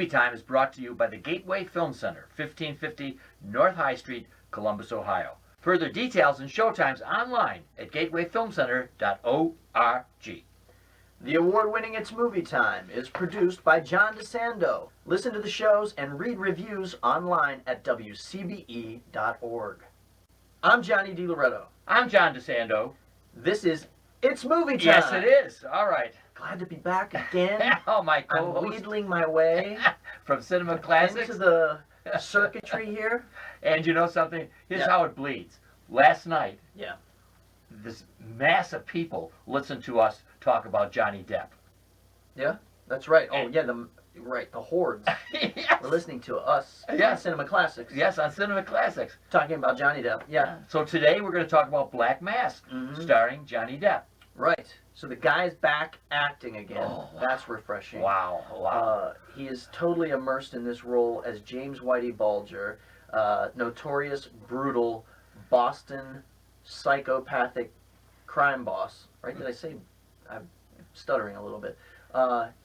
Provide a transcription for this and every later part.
Movie Time is brought to you by the Gateway Film Center, 1550 North High Street, Columbus, Ohio. Further details and showtimes online at gatewayfilmcenter.org. The award-winning It's Movie Time is produced by John DeSando. Listen to the shows and read reviews online at WCBE.org. I'm Johnny DiLoretto. I'm John DeSando. This is It's Movie Time. Yes, it is. All right. Glad to be back again. Oh, my I'm co-host. wheedling my way From Cinema Classics. into the circuitry here. And you know something? Here's Yeah. how it bleeds. Last night, Yeah. this mass of people listened to us talk about Johnny Depp. Yeah, that's right. Oh, yeah, the hordes Yes. were listening to us on Yes. Cinema Classics. Yes, on Cinema Classics. Talking about Johnny Depp. Yeah, So today we're going to talk about Black Mask, Mhm. starring Johnny Depp. right. So the guy's back acting again. Oh, wow. That's refreshing. Wow. He is totally immersed in this role as James Whitey Bulger, notorious, brutal, Boston, psychopathic crime boss. Right? Did I say? I'm stuttering a little bit.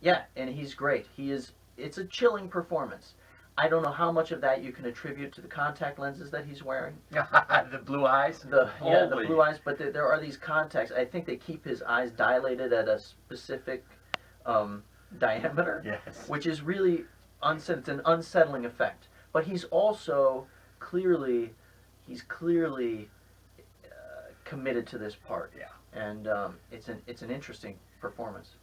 Yeah, and he's great. It's a chilling performance. I don't know how much of that you can attribute to the contact lenses that he's wearing. The blue eyes. The Holy. blue eyes, but there are these contacts. I think they keep his eyes dilated at a specific diameter, Yes. which is really it's an unsettling effect. But he's also clearly committed to this part. Yeah. And it's an interesting performance.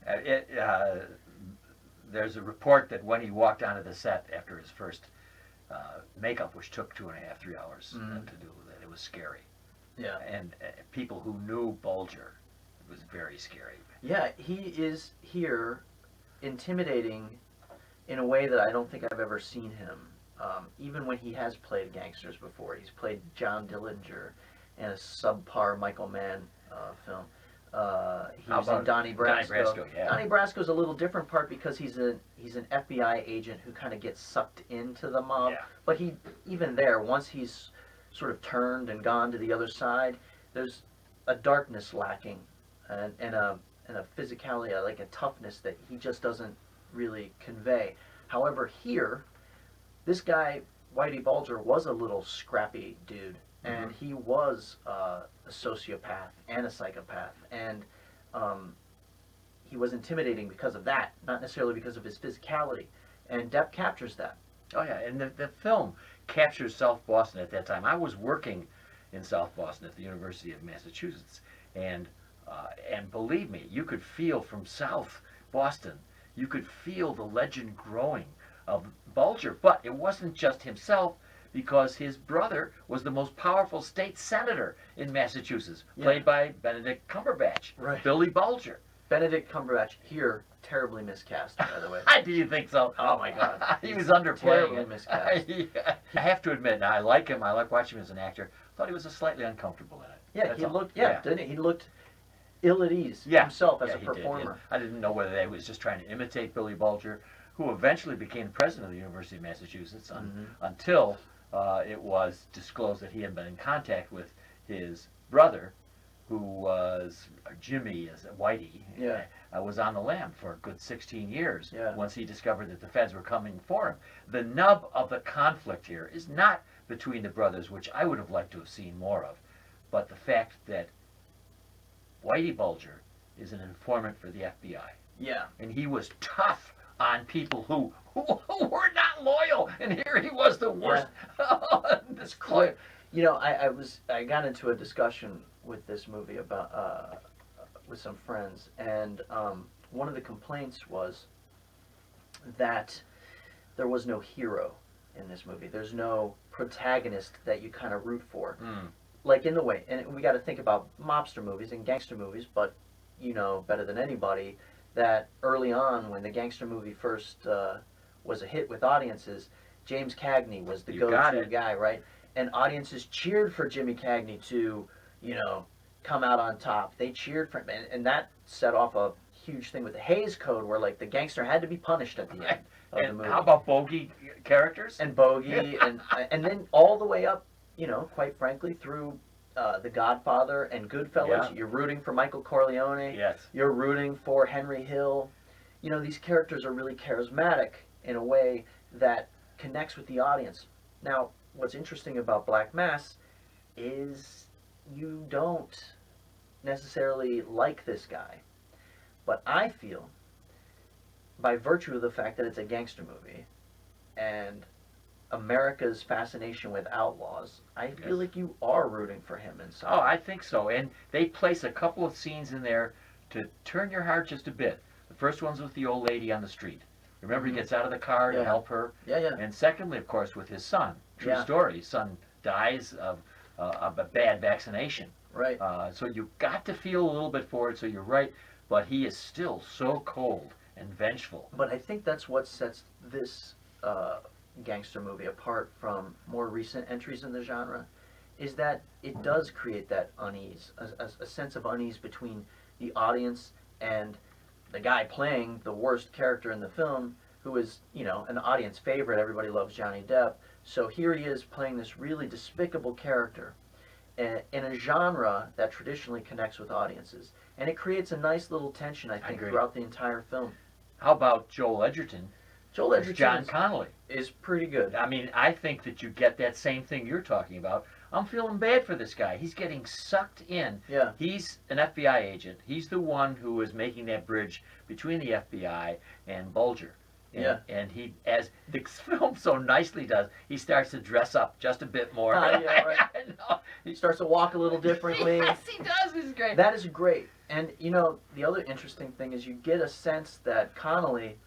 There's a report that when he walked onto the set after his first makeup, which took 2.5, 3 hours to do, that it was scary. Yeah. And people who knew Bulger, it was very scary. Yeah, he is here intimidating in a way that I don't think I've ever seen him. Even when he has played gangsters before. He's played John Dillinger in a subpar Michael Mann film. He was in Donnie Brasco. Donnie Brasco, yeah. Donnie Brasco's a little different part because he's an FBI agent who kind of gets sucked into the mob. Yeah. But even there, once he's sort of turned and gone to the other side, there's a darkness lacking and a physicality, like a toughness that he just doesn't really convey. However, here, this guy, Whitey Bulger, was a little scrappy dude. And he was a sociopath and a psychopath, and he was intimidating because of that, not necessarily because of his physicality. And Depp captures that. Oh yeah, and the film captures South Boston at that time. I was working in South Boston at the University of Massachusetts, and believe me, you could feel from South Boston, you could feel the legend growing of Bulger. But it wasn't just himself, because his brother was the most powerful state senator in Massachusetts, played by Benedict Cumberbatch, Right. Billy Bulger. Benedict Cumberbatch, here, terribly miscast, by the way. Do you think so? Oh my God. He was He's underplaying terribly it. miscast. Yeah. I have to admit, I like him. I like watching him as an actor. Thought he was slightly uncomfortable in it. Yeah, That's he all. looked, didn't he? He looked ill at ease Yeah. himself as Yeah, a he did. performer. And I didn't know whether he was just trying to imitate Billy Bulger, who eventually became president of the University of Massachusetts until it was disclosed that he had been in contact with his brother, who was Jimmy, as Whitey, was on the lam for a good 16 years once he discovered that the feds were coming for him. The nub of the conflict here is not between the brothers, which I would have liked to have seen more of, but the fact that Whitey Bulger is an informant for the FBI. Yeah. And he was tough on people who were not loyal, and here he was the worst. This clip. You know, I got into a discussion with this movie about with some friends, and one of the complaints was that there was no hero in this movie. There's no protagonist that you kind of root for. Like in the way, and we got to think about mobster movies and gangster movies, but you know better than anybody that early on, when the gangster movie first was a hit with audiences, James Cagney was the go-to guy, right? And audiences cheered for Jimmy Cagney to, come out on top. They cheered for him, and that set off a huge thing with the Hays Code, where like the gangster had to be punished at the end of the movie. How about bogey characters? And bogey, and then all the way up, quite frankly, through The Godfather and Goodfellas. You're rooting for Michael Corleone. Yes. You're rooting for Henry Hill. These characters are really charismatic, in a way that connects with the audience. Now, what's interesting about Black Mass is you don't necessarily like this guy, but I feel, by virtue of the fact that it's a gangster movie and America's fascination with outlaws, I feel Yes. like you are rooting for him inside. Oh, I think so. And they place a couple of scenes in there to turn your heart just a bit. The first one's with the old lady on the street. Remember, Mhm. he gets out of the car to Yeah. help her. Yeah, yeah. And secondly, of course, with his son. True Yeah. story. His son dies of a bad vaccination. Right. So you got to feel a little bit for it. So you're right. But he is still so cold and vengeful. But I think that's what sets this gangster movie apart from more recent entries in the genre, is that it does create that unease, a sense of unease between the audience and the guy playing the worst character in the film, who is, you know, an audience favorite. Everybody loves Johnny Depp. So here he is playing this really despicable character in a genre that traditionally connects with audiences. And it creates a nice little tension, I think, agree. throughout the entire film. How about Joel Edgerton Joel as Edgerton John Connolly? is pretty good. I mean, I think that you get that same thing you're talking about. I'm feeling bad for this guy. He's getting sucked in. Yeah. He's an FBI agent. He's the one who is making that bridge between the FBI and Bulger. And, Yeah. And he, as the film so nicely does, he starts to dress up just a bit more. Yeah, right. No, He starts to walk a little differently. Yes, he does. He's great. That is great. And, you know, the other interesting thing is you get a sense that Connolly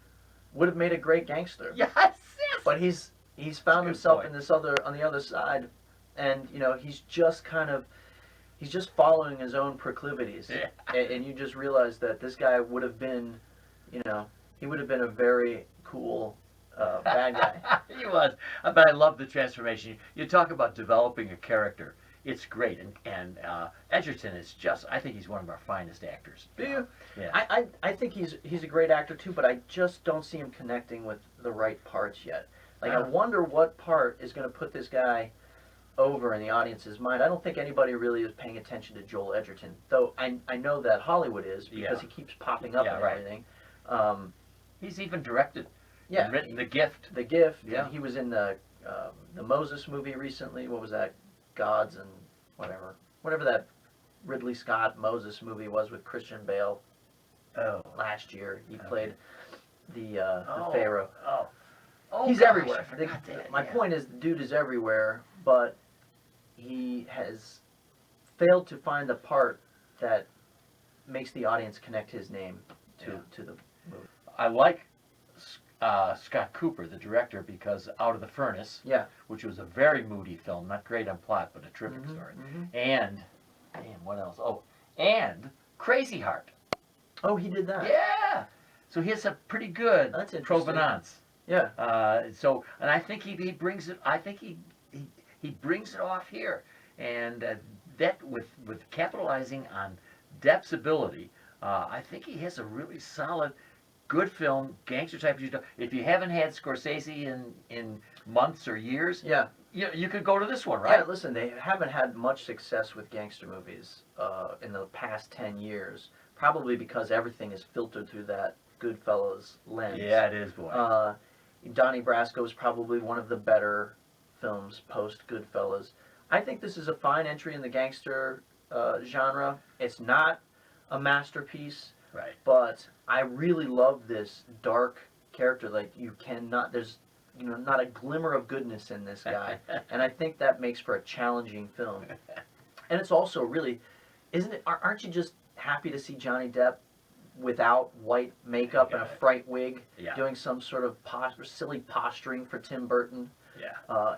would have made a great gangster. Yes, yes. But he's found good himself point. in this other, on the other side, and, you know, he's just following his own proclivities. Yeah. And you just realize that this guy would have been, you know, he would have been a very cool bad guy. He was. But I love the transformation. You talk about developing a character. It's great. And Edgerton is just, I think he's one of our finest actors. Do you? Yeah. I think he's a great actor too, but I just don't see him connecting with the right parts yet. Like, I wonder what part is going to put this guy over in the audience's mind. I don't think anybody really is paying attention to Joel Edgerton, though I know that Hollywood is, because Yeah. he keeps popping up Yeah, and right. everything. He's even directed Yeah, and written The Gift. The Gift. Yeah. He was in the Moses movie recently. What was that? Gods and whatever that Ridley Scott Moses movie was with Christian Bale. Oh. Last year he Okay. played the Pharaoh. Oh, He's gosh, everywhere. I forgot that. My Yeah. point is, the dude is everywhere, but he has failed to find the part that makes the audience connect his name to the movie. I like Scott Cooper, the director, because Out of the Furnace, Yeah. which was a very moody film, not great on plot, but a terrific story. And, damn, what else? Oh, and Crazy Heart. Oh, he did that. Yeah. So he has a pretty good That's interesting. provenance. Yeah. And I think he brings it. I think he brings it off here, and that with capitalizing on Depp's ability, I think he has a really solid, good film, gangster type. If you haven't had Scorsese in months or years, Yeah. you could go to this one, right? Yeah, listen, they haven't had much success with gangster movies in the past 10 years, probably because everything is filtered through that Goodfellas lens. Yeah, it is, boy. Donnie Brasco is probably one of the better films post Goodfellas. I think this is a fine entry in the gangster genre. It's not a masterpiece, Right. but I really love this dark character. Like, there's not a glimmer of goodness in this guy, and I think that makes for a challenging film. And it's also really, isn't it? Aren't you just happy to see Johnny Depp without white makeup and a fright wig, Yeah. doing some sort of silly posturing for Tim Burton? Yeah.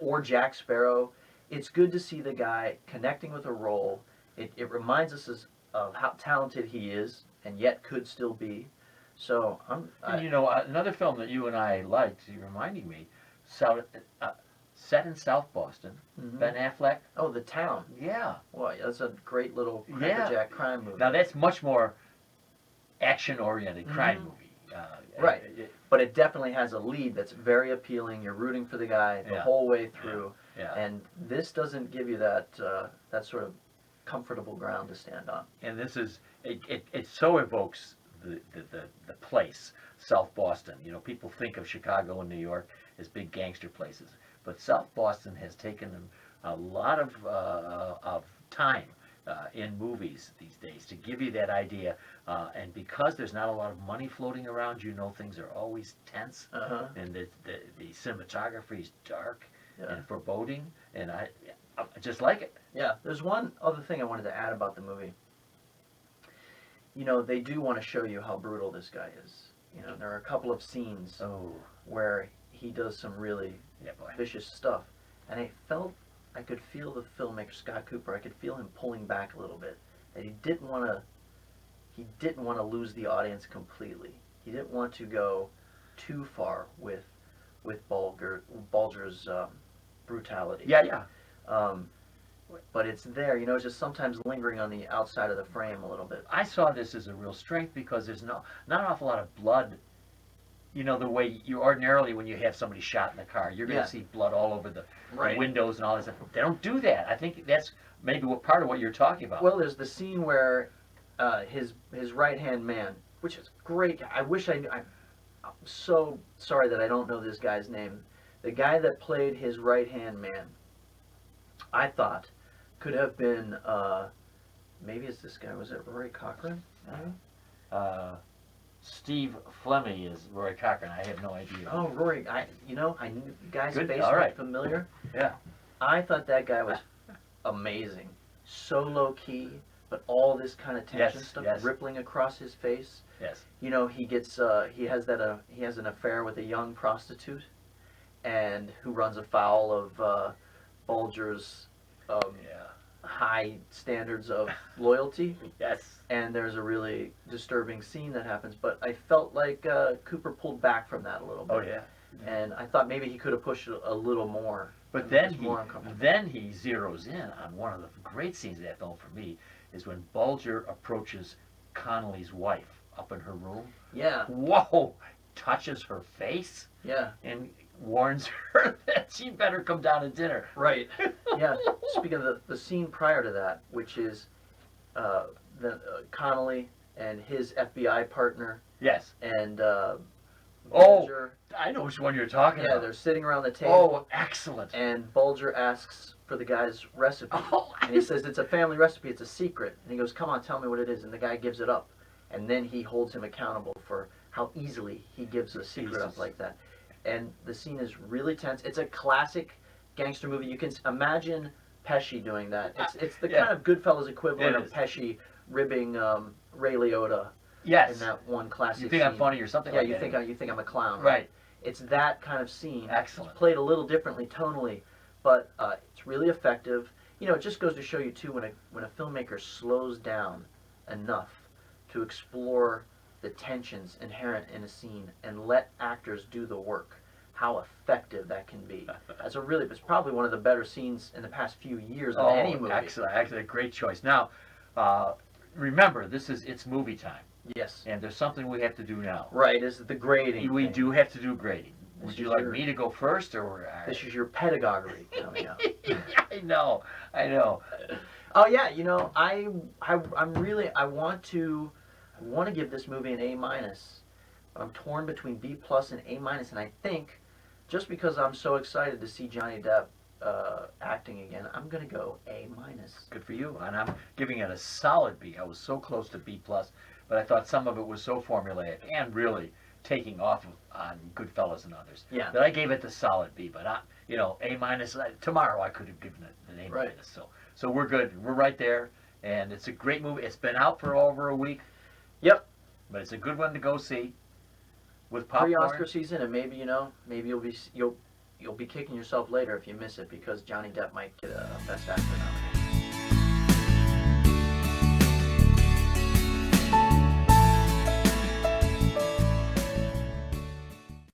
Or Jack Sparrow. It's good to see the guy connecting with a role. It reminds us of how talented he is, and yet could still be. So And another film that you and I liked, you're reminding me, set in South Boston, Ben Affleck. Oh, The Town. Yeah. Well, that's a great little Yeah. crackerjack crime movie. Now that's much more action-oriented crime movie. Right. But it definitely has a lead that's very appealing. You're rooting for the guy the whole way through. Yeah. And this doesn't give you that sort of comfortable ground to stand on. And this is it so evokes the place, South Boston. You know, people think of Chicago and New York as big gangster places, but South Boston has taken them a lot of time in movies these days to give you that idea. And because there's not a lot of money floating around, you know, things are always tense, and the cinematography is dark and foreboding, and I just like it. Yeah, there's one other thing I wanted to add about the movie. You know, they do want to show you how brutal this guy is. You know, there are a couple of scenes where he does some really vicious stuff, and I could feel the filmmaker Scott Cooper. I could feel him pulling back a little bit. That he didn't want to lose the audience completely. He didn't want to go too far with Bulger's brutality. Yeah. But it's there, you know, it's just sometimes lingering on the outside of the frame a little bit. I saw this as a real strength because there's not an awful lot of blood. You know, the way you ordinarily, when you have somebody shot in the car, you're going to see blood all over the windows and all that stuff. They don't do that. I think that's maybe part of what you're talking about. Well, there's the scene where his right-hand man, which is great. I wish I'm so sorry that I don't know this guy's name. The guy that played his right-hand man, I thought, could have been, maybe it's this guy. Was it Rory Cochrane? Maybe? Steve Fleming is Roy Cochrane. I have no idea. Oh, Rory. I knew the guy's Good. face All looked right. familiar. Yeah. I thought that guy was amazing. So low-key, but all this kind of tension stuff rippling across his face. Yes. You know, he gets he has an affair with a young prostitute, and who runs afoul of Bulger's high standards of loyalty. Yes. And there's a really disturbing scene that happens, but I felt like Cooper pulled back from that a little bit. Oh yeah. And I thought maybe he could have pushed it a little more. But then he zeroes in on one of the great scenes of that film for me is when Bulger approaches Connolly's wife up in her room. Yeah. Whoa! Touches her face. Yeah. And warns her that she better come down to dinner. Right. Yeah. Speaking of the scene prior to that, which is Connolly and his FBI partner. Yes. And Bulger. I know which one you're talking about. Yeah, they're sitting around the table. Oh, excellent. And Bulger asks for the guy's recipe. And he says, it's a family recipe, it's a secret. And he goes, come on, tell me what it is. And the guy gives it up. And then he holds him accountable for how easily he gives a secret up like that. And the scene is really tense. It's a classic gangster movie. You can imagine Pesci doing that. It's the kind of Goodfellas equivalent of Pesci ribbing Ray Liotta. Yes. In that one classic You think scene. I'm funny or something like that. Yeah, you think I'm a clown. Right. It's that kind of scene. Excellent. It's played a little differently tonally, but it's really effective. You know, it just goes to show you too when a filmmaker slows down enough to explore the tensions inherent in a scene and let actors do the work, how effective that can be. It's probably one of the better scenes in the past few years of any movie. Excellent. Actually, a great choice. Now, remember, it's movie time. Yes. And there's something we have to do now. Right, is the grading. We do have to do grading. Would you like your- me to go first, or? This is your pedagogy coming up. I know. Oh yeah, you know, I want to give this movie an A-. I'm torn between B+ and A-, and I think just because I'm so excited to see Johnny Depp acting again, I'm gonna go A-. Good for you. And I'm giving it a solid B. I was so close to B+, but I thought some of it was so formulaic and really taking off on Goodfellas and others that I gave it the solid B. But A-. Tomorrow I could have given it an A-. Right. So we're good. We're right there, and it's a great movie. It's been out for over a week. Yep. But it's a good one to go see with popcorn. Pre-Oscar season, and maybe you'll be kicking yourself later if you miss it because Johnny Depp might get a Best Actor nomination.